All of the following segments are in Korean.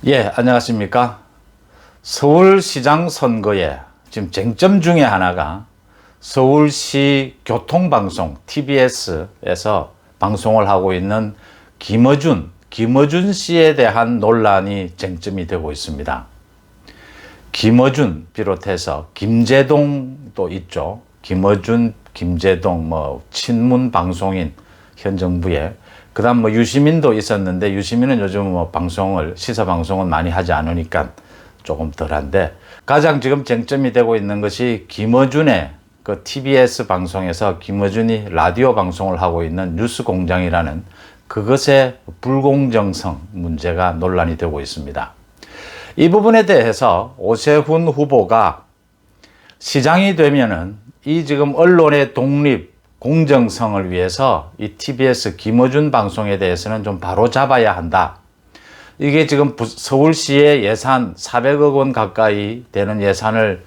예, 안녕하십니까. 서울시장 선거에 지금 쟁점 중에 하나가 서울시 교통방송 TBS에서 방송을 하고 있는 김어준 씨에 대한 논란이 쟁점이 되고 있습니다. 김어준 비롯해서 김제동도 있죠. 김어준, 김제동, 친문 방송인 현 정부에. 그 다음 유시민도 있었는데, 유시민은 요즘 시사 방송은 많이 하지 않으니까 조금 덜한데, 가장 지금 쟁점이 되고 있는 것이 김어준의 그 TBS 방송에서 김어준이 라디오 방송을 하고 있는 뉴스공장이라는 그것의 불공정성 문제가 논란이 되고 있습니다. 이 부분에 대해서 오세훈 후보가 시장이 되면은 이 지금 언론의 독립, 공정성을 위해서 이 TBS 김어준 방송에 대해서는 좀 바로 잡아야 한다. 이게 지금 서울시의 예산 400억 원 가까이 되는 예산을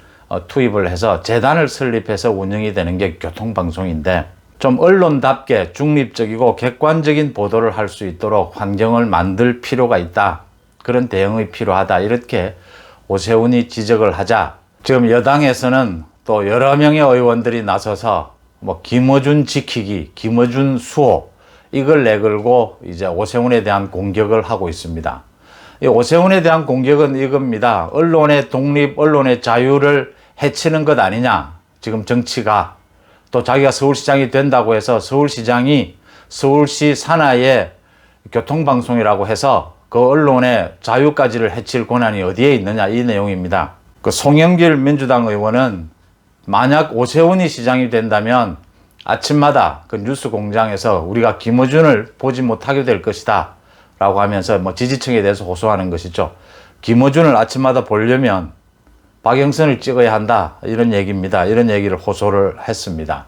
투입을 해서 재단을 설립해서 운영이 되는 게 교통방송인데, 좀 언론답게 중립적이고 객관적인 보도를 할 수 있도록 환경을 만들 필요가 있다. 그런 대응이 필요하다. 이렇게 오세훈이 지적을 하자, 지금 여당에서는 또 여러 명의 의원들이 나서서 김어준 지키기, 김어준 수호, 이걸 내걸고 이제 오세훈에 대한 공격을 하고 있습니다. 이 오세훈에 대한 공격은 이겁니다. 언론의 독립, 언론의 자유를 해치는 것 아니냐. 지금 정치가 또 자기가 서울시장이 된다고 해서 서울시장이 서울시 산하의 교통방송이라고 해서 그 언론의 자유까지를 해칠 권한이 어디에 있느냐, 이 내용입니다. 그 송영길 민주당 의원은 만약 오세훈이 시장이 된다면 아침마다 그 뉴스 공장에서 우리가 김어준을 보지 못하게 될 것이다 라고 하면서 지지층에 대해서 호소하는 것이죠. 김어준을 아침마다 보려면 박영선을 찍어야 한다, 이런 얘기입니다. 이런 얘기를 호소를 했습니다.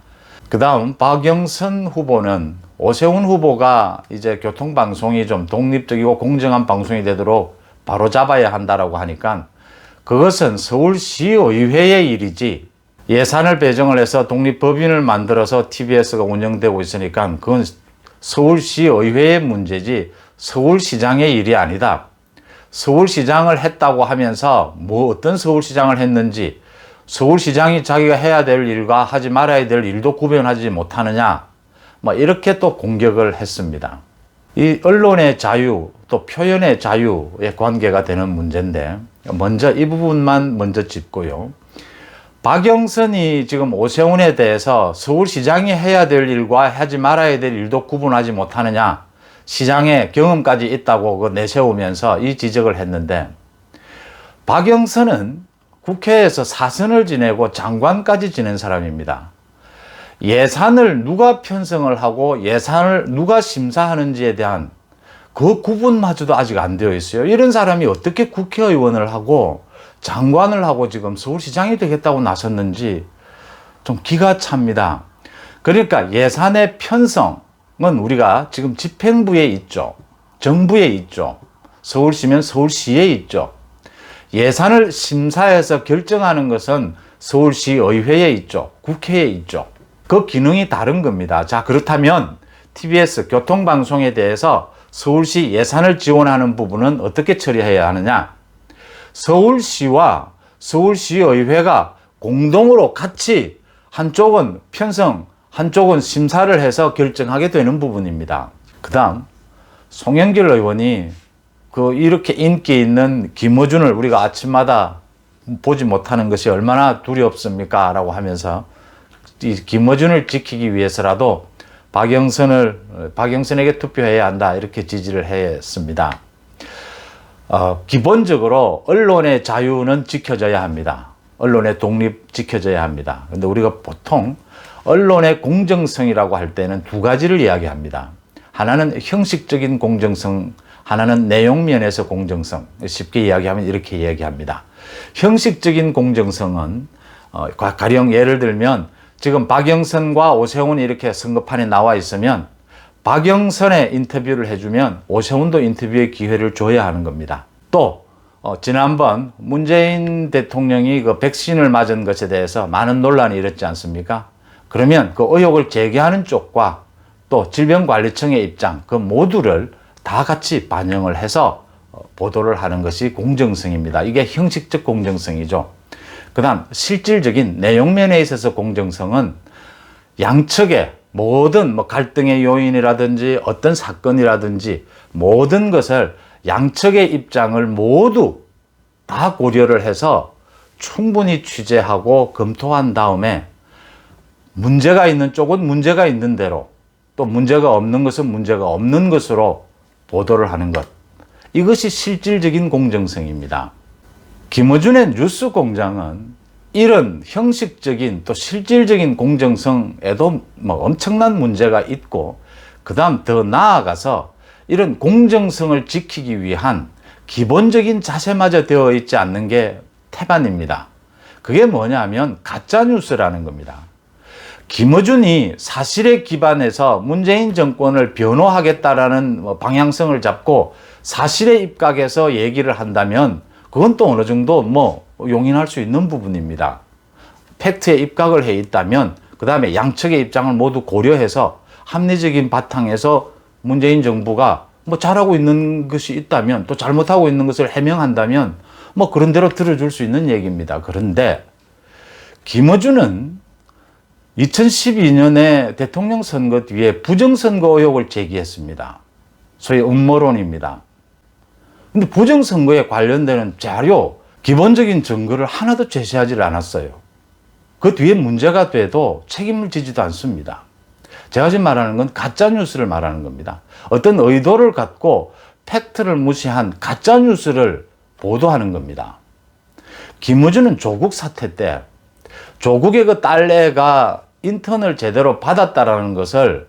그 다음 박영선 후보는 오세훈 후보가 이제 교통방송이 좀 독립적이고 공정한 방송이 되도록 바로 잡아야 한다라고 하니까, 그것은 서울시의회의 일이지, 예산을 배정을 해서 독립법인을 만들어서 TBS가 운영되고 있으니까 그건 서울시의회의 문제지 서울시장의 일이 아니다. 서울시장을 했다고 하면서 어떤 서울시장을 했는지, 서울시장이 자기가 해야 될 일과 하지 말아야 될 일도 구별하지 못하느냐, 이렇게 또 공격을 했습니다. 이 언론의 자유, 또 표현의 자유의 관계가 되는 문제인데, 먼저 이 부분만 먼저 짚고요. 박영선이 지금 오세훈에 대해서 서울시장이 해야 될 일과 하지 말아야 될 일도 구분하지 못하느냐, 시장의 경험까지 있다고 내세우면서 이 지적을 했는데, 박영선은 국회에서 사선을 지내고 장관까지 지낸 사람입니다. 예산을 누가 편성을 하고 예산을 누가 심사하는지에 대한 그 구분마저도 아직 안 되어 있어요. 이런 사람이 어떻게 국회의원을 하고 장관을 하고 지금 서울시장이 되겠다고 나섰는지 좀 기가 찹니다. 그러니까 예산의 편성은 우리가 지금 집행부에 있죠. 정부에 있죠. 서울시면 서울시에 있죠. 예산을 심사해서 결정하는 것은 서울시의회에 있죠. 국회에 있죠. 그 기능이 다른 겁니다. 자, 그렇다면 TBS 교통방송에 대해서 서울시 예산을 지원하는 부분은 어떻게 처리해야 하느냐? 서울시와 서울시의회가 공동으로 같이 한쪽은 편성, 한쪽은 심사를 해서 결정하게 되는 부분입니다. 그 다음 송영길 의원이 이렇게 인기 있는 김어준을 우리가 아침마다 보지 못하는 것이 얼마나 두렵습니까? 라고 하면서 이 김어준을 지키기 위해서라도 박영선에게 투표해야 한다, 이렇게 지지를 했습니다. 기본적으로 언론의 자유는 지켜져야 합니다. 언론의 독립 지켜져야 합니다. 근데 우리가 보통 언론의 공정성이라고 할 때는 두 가지를 이야기합니다. 하나는 형식적인 공정성, 하나는 내용 면에서 공정성. 쉽게 이야기하면 이렇게 이야기합니다. 형식적인 공정성은 가령 예를 들면 지금 박영선과 오세훈이 이렇게 선거판에 나와 있으면 박영선의 인터뷰를 해주면 오세훈도 인터뷰의 기회를 줘야 하는 겁니다. 또 지난번 문재인 대통령이 그 백신을 맞은 것에 대해서 많은 논란이 일었지 않습니까? 그러면 그 의혹을 제기하는 쪽과 또 질병관리청의 입장, 그 모두를 다 같이 반영을 해서 보도를 하는 것이 공정성입니다. 이게 형식적 공정성이죠. 그 다음 실질적인 내용면에 있어서 공정성은 양측의 모든 갈등의 요인이라든지 어떤 사건이라든지 모든 것을 양측의 입장을 모두 다 고려를 해서 충분히 취재하고 검토한 다음에 문제가 있는 쪽은 문제가 있는 대로, 또 문제가 없는 것은 문제가 없는 것으로 보도를 하는 것. 이것이 실질적인 공정성입니다. 김어준의 뉴스 공장은 이런 형식적인 또 실질적인 공정성에도 엄청난 문제가 있고, 그 다음 더 나아가서 이런 공정성을 지키기 위한 기본적인 자세마저 되어 있지 않는 게 태반입니다. 그게 뭐냐면 가짜뉴스라는 겁니다. 김어준이 사실에 기반해서 문재인 정권을 변호하겠다라는 방향성을 잡고 사실에 입각해서 얘기를 한다면 그건 또 어느 정도 용인할 수 있는 부분입니다. 팩트에 입각을 해 있다면 그 다음에 양측의 입장을 모두 고려해서 합리적인 바탕에서 문재인 정부가 잘하고 있는 것이 있다면 또 잘못하고 있는 것을 해명한다면 그런 대로 들어줄 수 있는 얘기입니다. 그런데 김어준은 2012년에 대통령 선거 뒤에 부정선거 의혹을 제기했습니다. 소위 음모론입니다. 근데 부정선거에 관련되는 자료, 기본적인 증거를 하나도 제시하지 않았어요. 그 뒤에 문제가 돼도 책임을 지지도 않습니다. 제가 지금 말하는 건 가짜뉴스를 말하는 겁니다. 어떤 의도를 갖고 팩트를 무시한 가짜뉴스를 보도하는 겁니다. 김어준은 조국 사태 때 조국의 그 딸애가 인턴을 제대로 받았다라는 것을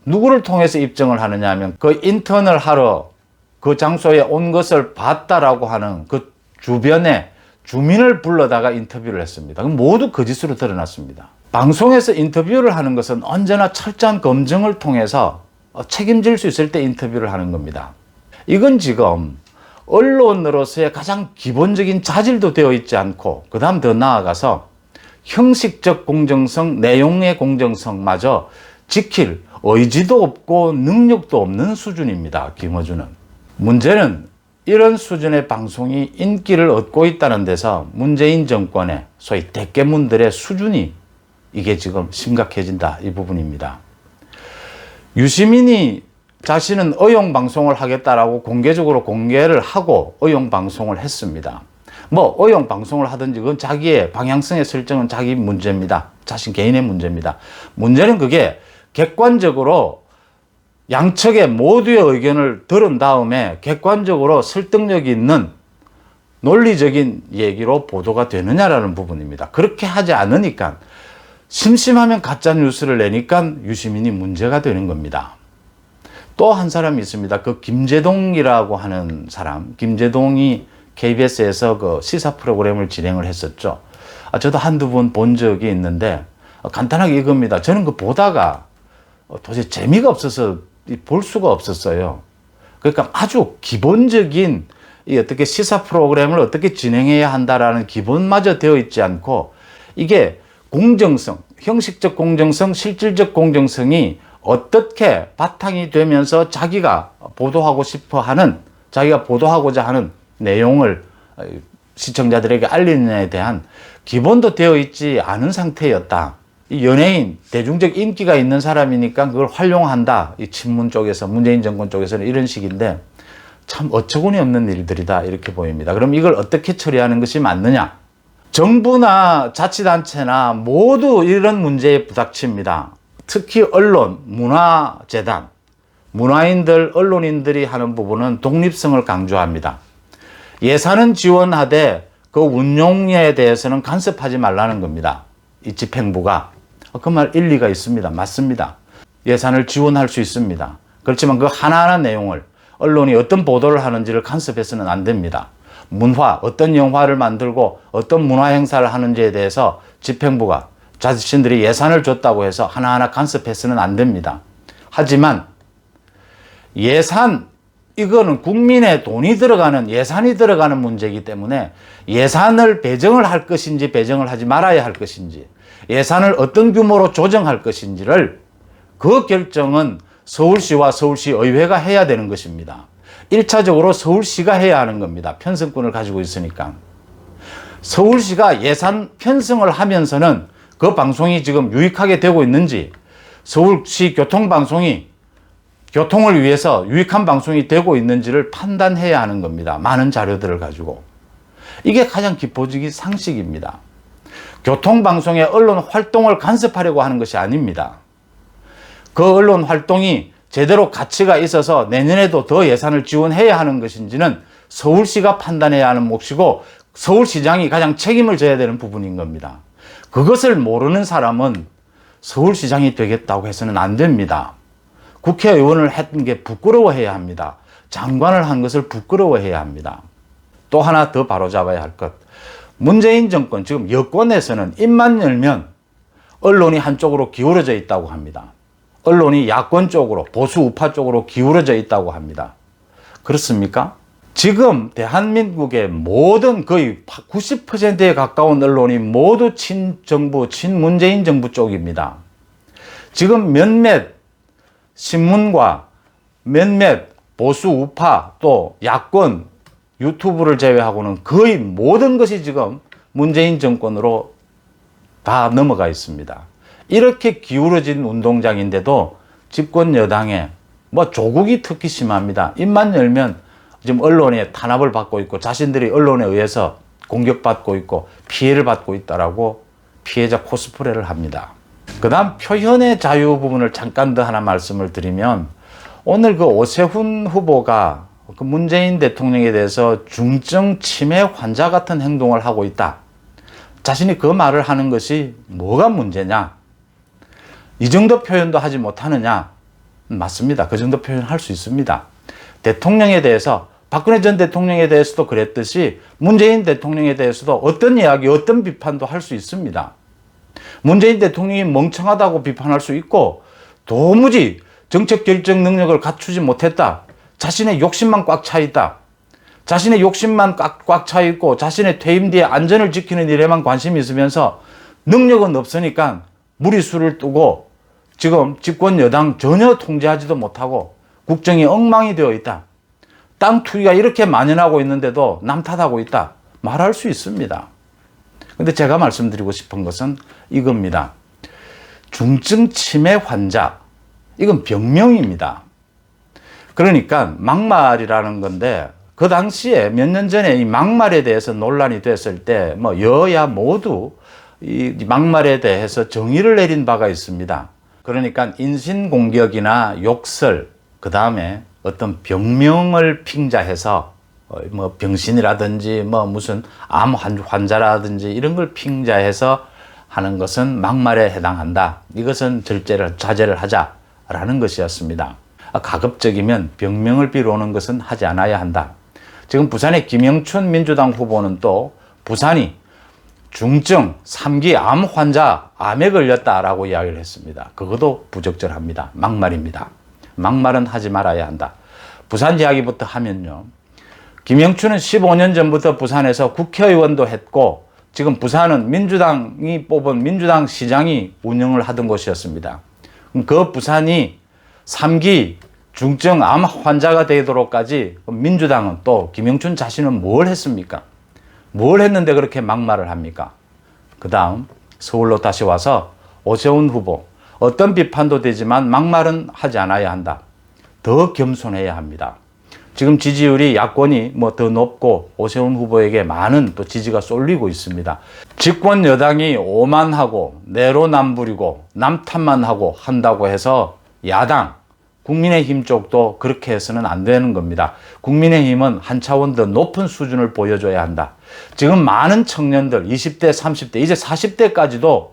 누구를 통해서 입증을 하느냐 하면 그 인턴을 하러 그 장소에 온 것을 봤다라고 하는 그 주변에 주민을 불러다가 인터뷰를 했습니다. 그럼 모두 거짓으로 드러났습니다. 방송에서 인터뷰를 하는 것은 언제나 철저한 검증을 통해서 책임질 수 있을 때 인터뷰를 하는 겁니다. 이건 지금 언론으로서의 가장 기본적인 자질도 되어 있지 않고, 그 다음 더 나아가서 형식적 공정성, 내용의 공정성마저 지킬 의지도 없고 능력도 없는 수준입니다. 김어준은. 문제는 이런 수준의 방송이 인기를 얻고 있다는 데서 문재인 정권의 소위 대깨문들의 수준이 이게 지금 심각해진다, 이 부분입니다. 유시민이 자신은 의용방송을 하겠다라고 공개적으로 공개를 하고 의용방송을 했습니다. 의용방송을 하든지 그건 자기의 방향성의 설정은 자기 문제입니다. 자신 개인의 문제입니다. 문제는 그게 객관적으로 양측의 모두의 의견을 들은 다음에 객관적으로 설득력 있는 논리적인 얘기로 보도가 되느냐라는 부분입니다. 그렇게 하지 않으니까 심심하면 가짜 뉴스를 내니까 유시민이 문제가 되는 겁니다. 또 한 사람이 있습니다. 그 김재동이라고 하는 사람. 김재동이 KBS에서 그 시사 프로그램을 진행을 했었죠. 저도 한두 번 본 적이 있는데 간단하게 이겁니다. 저는 그 보다가 도저히 재미가 없어서 볼 수가 없었어요. 그러니까 아주 기본적인 이 어떻게 시사 프로그램을 어떻게 진행해야 한다라는 기본마저 되어 있지 않고, 이게 공정성, 형식적 공정성, 실질적 공정성이 어떻게 바탕이 되면서 자기가 보도하고 싶어 하는, 자기가 보도하고자 하는 내용을 시청자들에게 알리느냐에 대한 기본도 되어 있지 않은 상태였다. 이 연예인, 대중적 인기가 있는 사람이니까 그걸 활용한다. 이 친문 쪽에서, 문재인 정권 쪽에서는 이런 식인데 참 어처구니 없는 일들이다, 이렇게 보입니다. 그럼 이걸 어떻게 처리하는 것이 맞느냐? 정부나 자치단체나 모두 이런 문제에 부닥칩니다. 특히 언론, 문화재단, 문화인들, 언론인들이 하는 부분은 독립성을 강조합니다. 예산은 지원하되 그 운용에 대해서는 간섭하지 말라는 겁니다. 이 집행부가. 그 말 일리가 있습니다. 맞습니다. 예산을 지원할 수 있습니다. 그렇지만 그 하나하나 내용을 언론이 어떤 보도를 하는지를 간섭해서는 안 됩니다. 문화, 어떤 영화를 만들고 어떤 문화 행사를 하는지에 대해서 집행부가 자신들이 예산을 줬다고 해서 하나하나 간섭해서는 안 됩니다. 하지만 예산, 이거는 국민의 돈이 들어가는, 예산이 들어가는 문제이기 때문에 예산을 배정을 할 것인지 배정을 하지 말아야 할 것인지, 예산을 어떤 규모로 조정할 것인지를 그 결정은 서울시와 서울시 의회가 해야 되는 것입니다. 1차적으로 서울시가 해야 하는 겁니다. 편성권을 가지고 있으니까. 서울시가 예산 편성을 하면서는 그 방송이 지금 유익하게 되고 있는지, 서울시 교통방송이 교통을 위해서 유익한 방송이 되고 있는지를 판단해야 하는 겁니다. 많은 자료들을 가지고. 이게 가장 기본적인 상식입니다. 교통방송의 언론 활동을 간섭하려고 하는 것이 아닙니다. 그 언론 활동이 제대로 가치가 있어서 내년에도 더 예산을 지원해야 하는 것인지는 서울시가 판단해야 하는 몫이고 서울시장이 가장 책임을 져야 되는 부분인 겁니다. 그것을 모르는 사람은 서울시장이 되겠다고 해서는 안 됩니다. 국회의원을 했던 게 부끄러워해야 합니다. 장관을 한 것을 부끄러워해야 합니다. 또 하나 더 바로잡아야 할 것. 문재인 정권, 지금 여권에서는 입만 열면 언론이 한쪽으로 기울어져 있다고 합니다. 언론이 야권 쪽으로, 보수 우파 쪽으로 기울어져 있다고 합니다. 그렇습니까? 지금 대한민국의 모든 거의 90%에 가까운 언론이 모두 친정부, 친문재인 정부 쪽입니다. 지금 몇몇 신문과 몇몇 보수 우파 또 야권 유튜브를 제외하고는 거의 모든 것이 지금 문재인 정권으로 다 넘어가 있습니다. 이렇게 기울어진 운동장인데도 집권 여당에 뭐 조국이 특히 심합니다. 입만 열면 지금 언론에 탄압을 받고 있고 자신들이 언론에 의해서 공격받고 있고 피해를 받고 있다라고 피해자 코스프레를 합니다. 그 다음 표현의 자유 부분을 잠깐 더 하나 말씀을 드리면 오늘 그 오세훈 후보가 그 문재인 대통령에 대해서 중증 치매 환자 같은 행동을 하고 있다. 자신이 그 말을 하는 것이 뭐가 문제냐? 이 정도 표현도 하지 못하느냐? 맞습니다. 그 정도 표현할 수 있습니다. 대통령에 대해서 박근혜 전 대통령에 대해서도 그랬듯이 문재인 대통령에 대해서도 어떤 이야기, 어떤 비판도 할 수 있습니다. 문재인 대통령이 멍청하다고 비판할 수 있고 도무지 정책 결정 능력을 갖추지 못했다. 자신의 욕심만 꽉 차 있다. 자신의 욕심만 꽉 차 있고 자신의 퇴임 뒤에 안전을 지키는 일에만 관심이 있으면서 능력은 없으니까 무리수를 두고 지금 집권 여당 전혀 통제하지도 못하고 국정이 엉망이 되어 있다. 땅 투기가 이렇게 만연하고 있는데도 남 탓하고 있다. 말할 수 있습니다. 근데 제가 말씀드리고 싶은 것은 이겁니다. 중증 치매 환자. 이건 병명입니다. 그러니까 막말이라는 건데 그 당시에 몇 년 전에 이 막말에 대해서 논란이 됐을 때 뭐 여야 모두 이 막말에 대해서 정의를 내린 바가 있습니다. 그러니까 인신공격이나 욕설, 그 다음에 어떤 병명을 핑자해서 뭐 병신이라든지 뭐 무슨 암 환자라든지 이런 걸 핑자해서 하는 것은 막말에 해당한다. 이것은 자제를 하자라는 것이었습니다. 가급적이면 병명을 비로는 것은 하지 않아야 한다. 지금 부산의 김영춘 민주당 후보는 또 부산이 중증 3기 암 환자, 암에 걸렸다라고 이야기를 했습니다. 그것도 부적절합니다. 막말입니다. 막말은 하지 말아야 한다. 부산 이야기부터 하면요. 김영춘은 15년 전부터 부산에서 국회의원도 했고 지금 부산은 민주당이 뽑은 민주당 시장이 운영을 하던 곳이었습니다. 그 부산이 3기 중증 암 환자가 되도록까지 민주당은 또 김영춘 자신은 뭘 했습니까? 뭘 했는데 그렇게 막말을 합니까? 그 다음 서울로 다시 와서 오세훈 후보 어떤 비판도 되지만 막말은 하지 않아야 한다. 더 겸손해야 합니다. 지금 지지율이 야권이 뭐 더 높고 오세훈 후보에게 많은 또 지지가 쏠리고 있습니다. 집권 여당이 오만하고 내로남불이고 남 탓만 하고 한다고 해서 야당 국민의힘 쪽도 그렇게 해서는 안 되는 겁니다. 국민의힘은 한 차원 더 높은 수준을 보여줘야 한다. 지금 많은 청년들 20대, 30대, 이제 40대까지도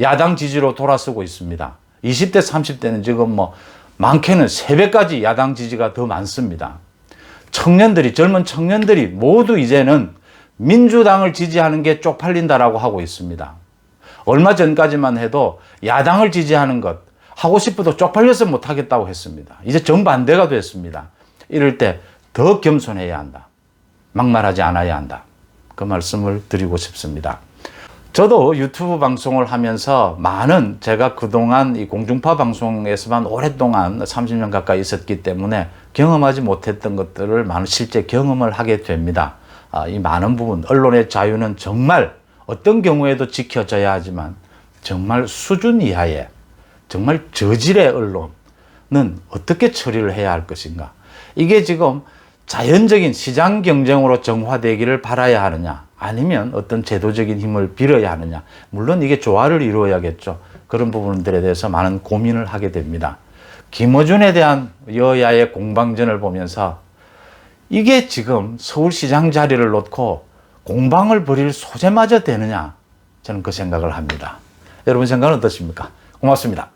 야당 지지로 돌아서고 있습니다. 20대, 30대는 지금 뭐 많게는 3배까지 야당 지지가 더 많습니다. 청년들이, 젊은 청년들이 모두 이제는 민주당을 지지하는 게 쪽팔린다라고 하고 있습니다. 얼마 전까지만 해도 야당을 지지하는 것, 하고 싶어도 쪽팔려서 못하겠다고 했습니다. 이제 정반대가 됐습니다. 이럴 때 더 겸손해야 한다. 막말하지 않아야 한다. 그 말씀을 드리고 싶습니다. 저도 유튜브 방송을 하면서 제가 그동안 이 공중파 방송에서만 오랫동안 30년 가까이 있었기 때문에 경험하지 못했던 것들을 많은 실제 경험을 하게 됩니다. 이 많은 부분, 언론의 자유는 정말 어떤 경우에도 지켜져야 하지만 정말 수준 이하의 정말 저질의 언론은 어떻게 처리를 해야 할 것인가. 이게 지금 자연적인 시장 경쟁으로 정화되기를 바라야 하느냐, 아니면 어떤 제도적인 힘을 빌어야 하느냐. 물론 이게 조화를 이루어야겠죠. 그런 부분들에 대해서 많은 고민을 하게 됩니다. 김어준에 대한 여야의 공방전을 보면서 이게 지금 서울시장 자리를 놓고 공방을 벌일 소재마저 되느냐, 저는 그 생각을 합니다. 여러분 생각은 어떠십니까? 고맙습니다.